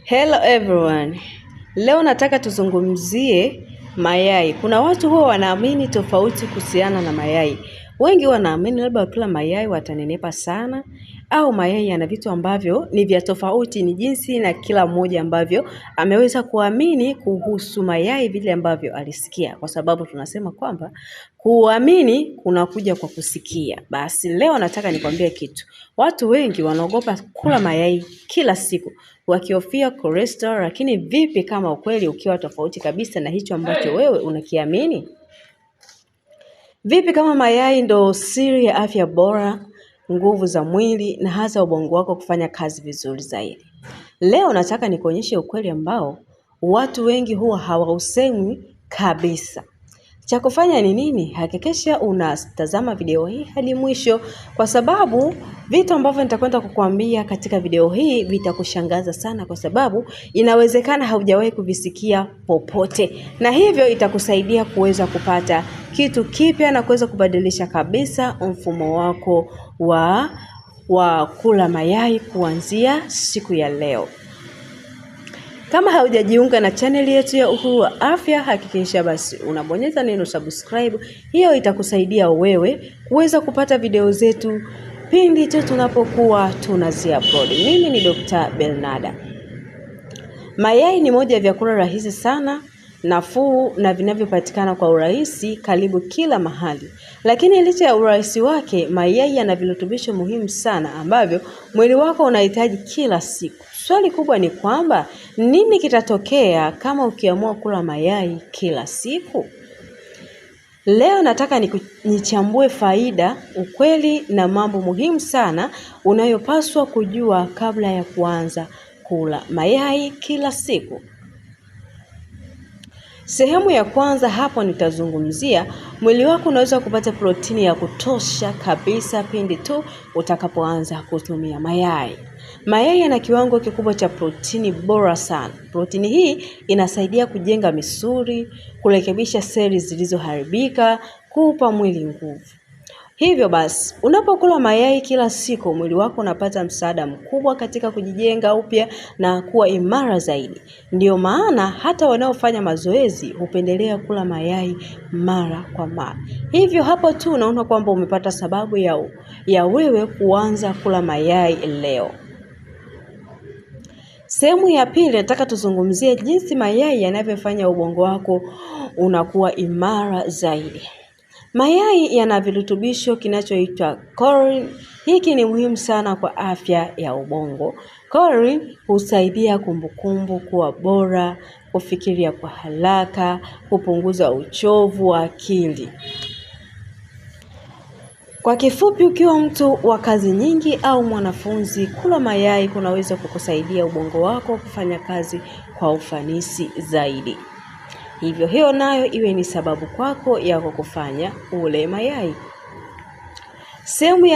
Hello everyone. Leo nataka tuzungumzie mayai. Kuna watu huwa wanaamini tofauti kuhusiana na mayai. Wengi wanaamini labda kila mayai watanenepa sana, au mayai yana vitu ambavyo ni vya tofauti, ni jinsi na kila mmoja ambavyo ameweza kuamini kuhusu mayai vile ambavyo alisikia, kwa sababu tunasema kwamba kuamini kunakuja kwa kusikia. Basi leo nataka nikwambie kitu. Watu wengi wanaogopa kula mayai kila siku, wakihofia cholesterol, lakini vipi kama ukweli ukiwa tofauti kabisa na hicho ambacho wewe unakiamini? Vipi kama mayai ndo siri ya afya bora, nguvu za mwili na hasa ubongo wako kufanya kazi vizuri zaidi? Leo nataka nikuonyeshe ukweli ambao watu wengi huwa hawausemi kabisa. Cha kufanya ni nini? Hakikisha unatazama video hii hadi mwisho, kwa sababu vitu ambavyo nitakwenda kukuambia katika video hii vitakushangaza sana, kwa sababu inawezekana haujawahi kuvisikia popote, na hivyo itakusaidia kuweza kupata kitu kipya na kuweza kubadilisha kabisa mfumo wako wa kula mayai kuanzia siku ya leo. Kama haujajiunga na channel yetu ya Uhuru wa Afya, hakikisha basi unabonyeza neno subscribe. Hiyo itakusaidia wewe kuweza kupata video zetu pindi tu tunapokuwa tunazi-upload. Mimi ni Dr. Bernarda. Mayai ni moja ya vyakula rahisi sana, nafuu na vinavyopatikana kwa urahisi karibu kila mahali. Lakini licha ya urahisi wake, mayai yana virutubisho muhimu sana ambavyo mwili wako unahitaji kila siku. Swali kubwa ni kwamba nini kitatokea kama ukiamua kula mayai kila siku? Leo nataka nichambue faida, ukweli na mambo muhimu sana unayopaswa kujua kabla ya kuanza kula mayai kila siku. Sehemu ya kwanza hapo nitazungumzia mwili wako unaweza kupata protini ya kutosha kabisa pindi tu utakapoanza kutumia mayai. Mayai yana kiwango kikubwa cha protini bora sana. Protini hii inasaidia kujenga misuli, kurekebisha seli zilizoharibika, kuupa mwili nguvu. Hivyo basi, unapokula mayai kila siku, mwili wako unapata msaada mkubwa katika kujijenga upya na kuwa imara zaidi. Ndio maana hata wanaofanya mazoezi hupendelea kula mayai mara kwa mara. Hivyo hapo tu unaona kwamba umepata sababu ya wewe kuanza kula mayai leo. Sehemu ya pili nataka tuzungumzie jinsi mayai yanavyofanya ubongo wako unakuwa imara zaidi. Mayai yana virutubisho kinachoitwa choline. Hiki ni muhimu sana kwa afya ya ubongo. Choline husaidia kumbukumbu kuwa bora, kufikiria kwa haraka, kupunguza uchovu wa akili. Kwa kifupi, ukiwa mtu wa kazi nyingi au mwanafunzi, kula mayai kunaweza kukusaidia ubongo wako kufanya kazi kwa ufanisi zaidi. Hivyo hiyo nayo iwe ni sababu kwako ya kukufanya ule mayai. Sehemu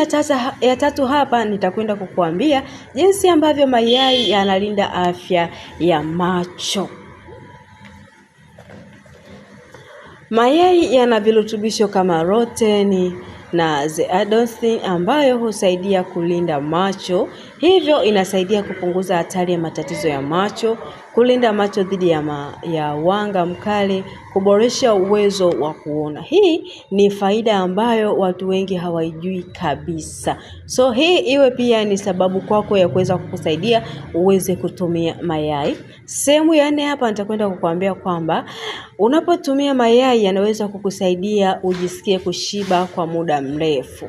ya tatu hapa nitakwenda kukuambia jinsi ambavyo mayai yanalinda afya ya macho. Mayai yana virutubisho kama lutein na zeaxanthin ambayo husaidia kulinda macho. Hivyo inasaidia kupunguza hatari ya matatizo ya macho, kulinda macho dhidi ya wanga mkali, kuboresha uwezo wa kuona. Hii ni faida ambayo watu wengi hawaijui kabisa. So hii iwe pia ni sababu kwako ya kuweza kukusaidia uweze kutumia mayai. Sehemu ya 4 hapa nitakwenda kukuambia kwamba unapotumia mayai yanaweza kukusaidia ujisikie kushiba kwa muda mrefu.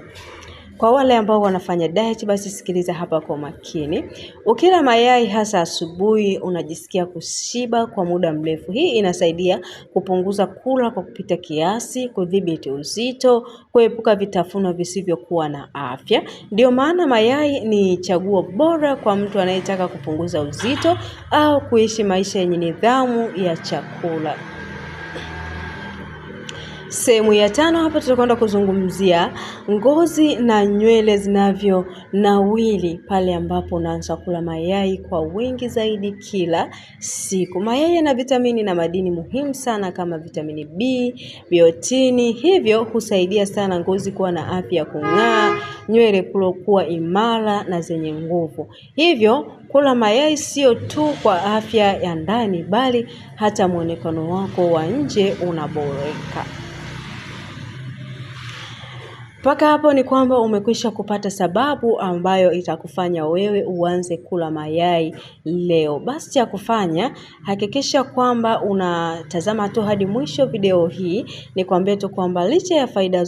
Kwa wale ambao wanafanya diet, basi sikiliza hapa kwa makini. Ukila mayai hasa asubuhi unajisikia kushiba kwa muda mrefu. Hii inasaidia kupunguza kula kwa kupita kiasi, kudhibiti uzito, kuepuka vitafunwa visivyokuwa na afya. Ndio maana mayai ni chaguo bora kwa mtu anayetaka kupunguza uzito au kuishi maisha yenye nidhamu ya chakula. Sehemu ya 5 hapa tutakwenda kuzungumzia ngozi na nywele zinavyonawiri pale ambapo unaanza kula mayai kwa wingi zaidi kila siku. Mayai yana vitamini na madini muhimu sana kama vitamini B, biotini, hivyo husaidia sana ngozi kuwa na afya, kung'aa, nywele kuwa imara na zenye nguvu. Hivyo kula mayai sio tu kwa afya ya ndani bali hata muonekano wako wa nje unaboreka. Mpaka hapo ni kwamba umekwisha kupata sababu ambayo itakufanya wewe uanze kula mayai leo. Basi cha kufanya, hakikisha kwamba unatazama tu hadi mwisho video hii. Nikwambie tu kwamba licha ya faida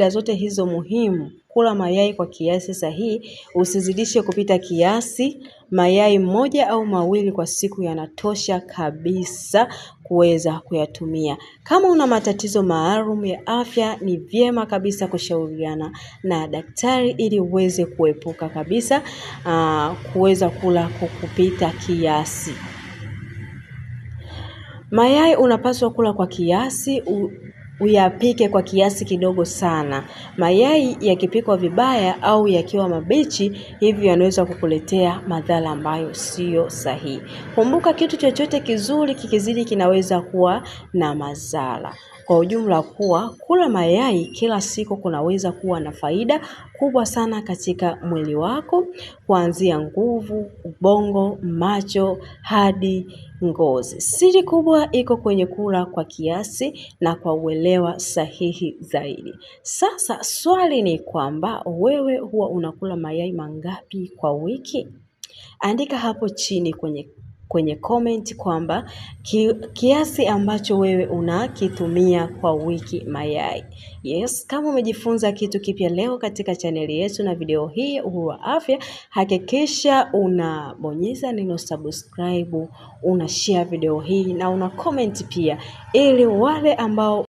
zote hizo muhimu, kula mayai kwa kiasi sahihi, usizidishe kupita kiasi. Mayai 1 au 2 kwa siku yanatosha kabisa kuweza kuyatumia. Kama una matatizo maalum ya afya, ni vyema kabisa kushauriana na daktari ili uweze kuepuka kabisa kuweza kula kupita kiasi. Mayai unapaswa kula kwa kiasi, uyapike kwa kiasi kidogo sana. Mayai yakipikwa vibaya au yakiwa mabichi, hivi yanaweza kukuletea madhara ambayo sio sahihi. Kumbuka kitu chochote kizuri kikizidi kinaweza kuwa na madhara. Kwa ujumla kula mayai kila siku kunaweza kuwa na faida kubwa sana katika mwili wako, kuanzia nguvu, ubongo, macho, hadi ngozi. Siri kubwa iko kwenye kula kwa kiasi na kwa uelewa sahihi zaidi. Sasa swali ni kwamba wewe huwa unakula mayai mangapi kwa wiki? Andika hapo chini kwenye comment kwamba kiasi ambacho wewe unakitumia kwa wiki mayai. Yes, kama umejifunza kitu kipya leo katika chaneli yetu na video hii Uhuru wa Afya, hakikisha unabonyeza neno subscribe, una share video hii na una comment pia, ili wale ambao